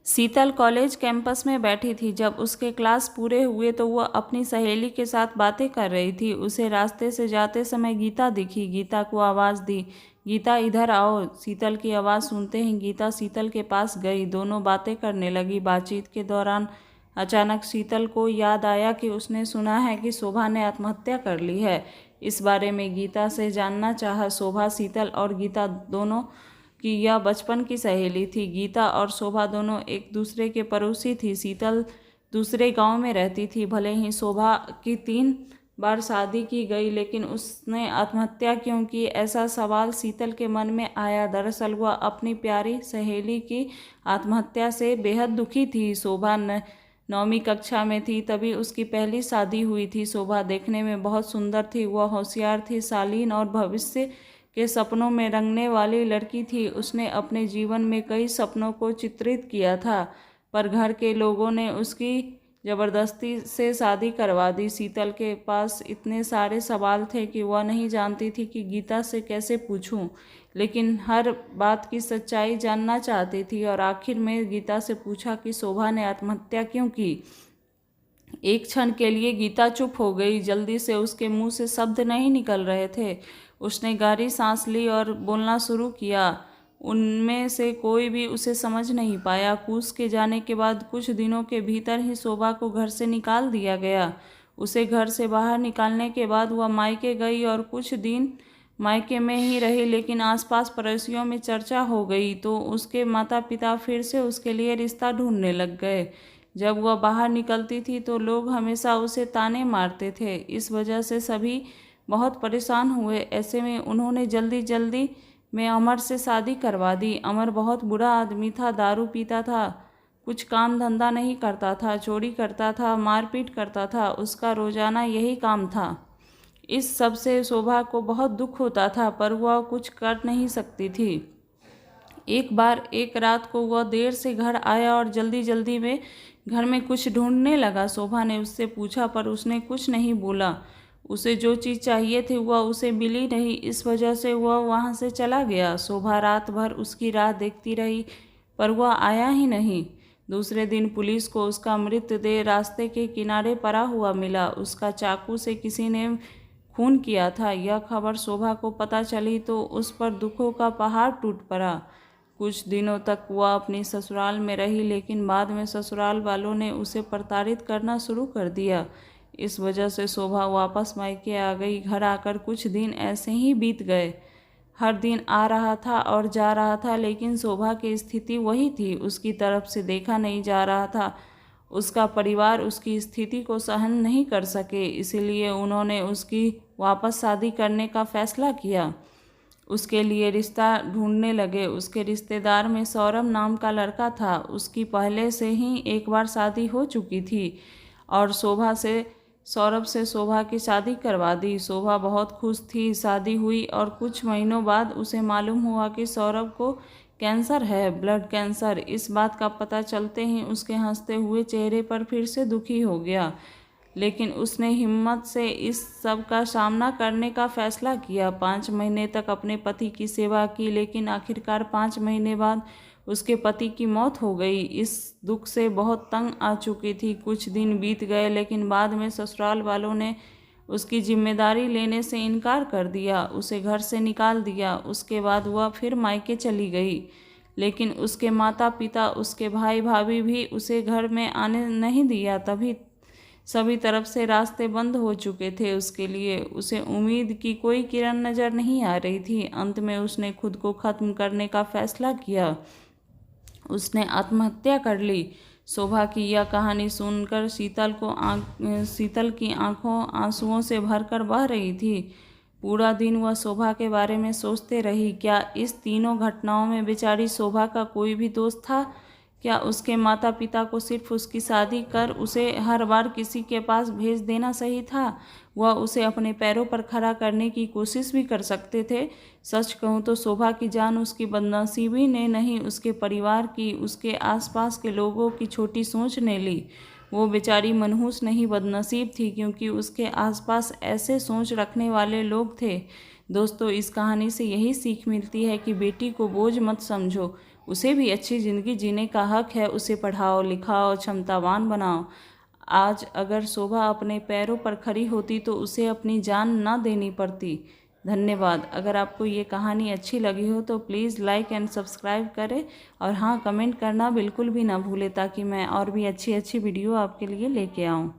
शीतल college campus में बैठी थी। जब उसके क्लास पूरे हुए तो वह अपनी सहेली के साथ बातें कर रही थी। उसे रास्ते से जाते समय गीता दिखी। गीता को आवाज़ दी, गीता इधर आओ। शीतल की आवाज़ सुनते ही गीता शीतल के पास गई। दोनों बातें करने लगी। बातचीत के दौरान अचानक शीतल को याद आया कि उसने सुना है कि शोभा ने आत्महत्या कर ली है। इस बारे में गीता से जानना चाहा। शोभा, शीतल और गीता दोनों कि यह बचपन की सहेली थी। गीता और शोभा दोनों एक दूसरे के पड़ोसी थी। शीतल दूसरे गांव में रहती थी। भले ही शोभा की 3 बार शादी की गई, लेकिन उसने आत्महत्या क्यों की, ऐसा सवाल शीतल के मन में आया। दरअसल वह अपनी प्यारी सहेली की आत्महत्या से बेहद दुखी थी। शोभा 9वीं कक्षा में थी तभी उसकी पहली शादी हुई थी। शोभा देखने में बहुत सुंदर थी। वह होशियार थी, शालीन और भविष्य के सपनों में रंगने वाली लड़की थी। उसने अपने जीवन में कई सपनों को चित्रित किया था, पर घर के लोगों ने उसकी ज़बरदस्ती से शादी करवा दी। शीतल के पास इतने सारे सवाल थे कि वह नहीं जानती थी कि गीता से कैसे पूछूं, लेकिन हर बात की सच्चाई जानना चाहती थी। और आखिर में गीता से पूछा कि शोभा ने आत्महत्या क्यों की। एक क्षण के लिए गीता चुप हो गई। जल्दी से उसके मुंह से शब्द नहीं निकल रहे थे। उसने गहरी सांस ली और बोलना शुरू किया। उनमें से कोई भी उसे समझ नहीं पाया। कूस के जाने के बाद कुछ दिनों के भीतर ही शोभा को घर से निकाल दिया गया। उसे घर से बाहर निकालने के बाद वह मायके गई और कुछ दिन मायके में ही रही, लेकिन आसपास पड़ोसियों में चर्चा हो गई तो उसके माता पिता फिर से उसके लिए रिश्ता ढूंढने लग गए। जब वह बाहर निकलती थी तो लोग हमेशा उसे ताने मारते थे। इस वजह से सभी बहुत परेशान हुए। ऐसे में उन्होंने जल्दी जल्दी में अमर से शादी करवा दी। अमर बहुत बुरा आदमी था, दारू पीता था, कुछ काम धंधा नहीं करता था, चोरी करता था, मारपीट करता था। उसका रोजाना यही काम था। इस सब से शोभा को बहुत दुख होता था, पर वह कुछ कर नहीं सकती थी। एक रात को वह देर से घर आया और जल्दी जल्दी में घर में कुछ ढूंढने लगा। शोभा ने उससे पूछा, पर उसने कुछ नहीं बोला। उसे जो चीज़ चाहिए थी वह उसे मिली नहीं। इस वजह से वह वहाँ से चला गया। शोभा रात भर उसकी राह देखती रही, पर वह आया ही नहीं। दूसरे दिन पुलिस को उसका मृतदेह रास्ते के किनारे पड़ा हुआ मिला। उसका चाकू से किसी ने खून किया था। यह खबर शोभा को पता चली तो उस पर दुखों का पहाड़ टूट पड़ा। कुछ दिनों तक वह अपनी ससुराल में रही, लेकिन बाद में ससुराल वालों ने उसे प्रताड़ित करना शुरू कर दिया। इस वजह से शोभा वापस मायके आ गई। घर आकर कुछ दिन ऐसे ही बीत गए। हर दिन आ रहा था और जा रहा था, लेकिन शोभा की स्थिति वही थी। उसकी तरफ से देखा नहीं जा रहा था। उसका परिवार उसकी स्थिति को सहन नहीं कर सके, इसलिए उन्होंने उसकी वापस शादी करने का फैसला किया। उसके लिए रिश्ता ढूंढने लगे। उसके रिश्तेदार में सौरभ नाम का लड़का था। उसकी पहले से ही एक बार शादी हो चुकी थी और सौरभ से शोभा की शादी करवा दी। शोभा बहुत खुश थी। शादी हुई और कुछ महीनों बाद उसे मालूम हुआ कि सौरभ को कैंसर है, ब्लड कैंसर। इस बात का पता चलते ही उसके हंसते हुए चेहरे पर फिर से दुखी हो गया, लेकिन उसने हिम्मत से इस सब का सामना करने का फैसला किया। 5 महीने तक अपने पति की सेवा की, लेकिन आखिरकार 5 महीने बाद उसके पति की मौत हो गई। इस दुख से बहुत तंग आ चुकी थी। कुछ दिन बीत गए, लेकिन बाद में ससुराल वालों ने उसकी जिम्मेदारी लेने से इनकार कर दिया, उसे घर से निकाल दिया। उसके बाद वह फिर मायके चली गई, लेकिन उसके माता पिता, उसके भाई भाभी भी उसे घर में आने नहीं दिया। तभी सभी तरफ से रास्ते बंद हो चुके थे उसके लिए। उसे उम्मीद की कोई किरण नज़र नहीं आ रही थी। अंत में उसने खुद को ख़त्म करने का फैसला किया। उसने आत्महत्या कर ली। शोभा की यह कहानी सुनकर शीतल की आंखों आंसुओं से भरकर बह रही थी। पूरा दिन वह शोभा के बारे में सोचते रही। क्या इस तीनों घटनाओं में बेचारी शोभा का कोई भी दोष था? क्या उसके माता पिता को सिर्फ उसकी शादी कर उसे हर बार किसी के पास भेज देना सही था? वह उसे अपने पैरों पर खड़ा करने की कोशिश भी कर सकते थे। सच कहूँ तो शोभा की जान उसकी बदनसीबी ने नहीं, उसके परिवार की, उसके आसपास के लोगों की छोटी सोच ने ली। वो बेचारी मनहूस नहीं, बदनसीब थी, क्योंकि उसके आसपास ऐसे सोच रखने वाले लोग थे। दोस्तों, इस कहानी से यही सीख मिलती है कि बेटी को बोझ मत समझो। उसे भी अच्छी ज़िंदगी जीने का हक है। उसे पढ़ाओ लिखाओ, क्षमतावान बनाओ। आज अगर शोभा अपने पैरों पर खड़ी होती तो उसे अपनी जान ना देनी पड़ती। धन्यवाद। अगर आपको ये कहानी अच्छी लगी हो तो प्लीज़ लाइक एंड सब्सक्राइब करें, और हाँ, कमेंट करना बिल्कुल भी ना भूलें, ताकि मैं और भी अच्छी अच्छी वीडियो आपके लिए लेके आऊँ।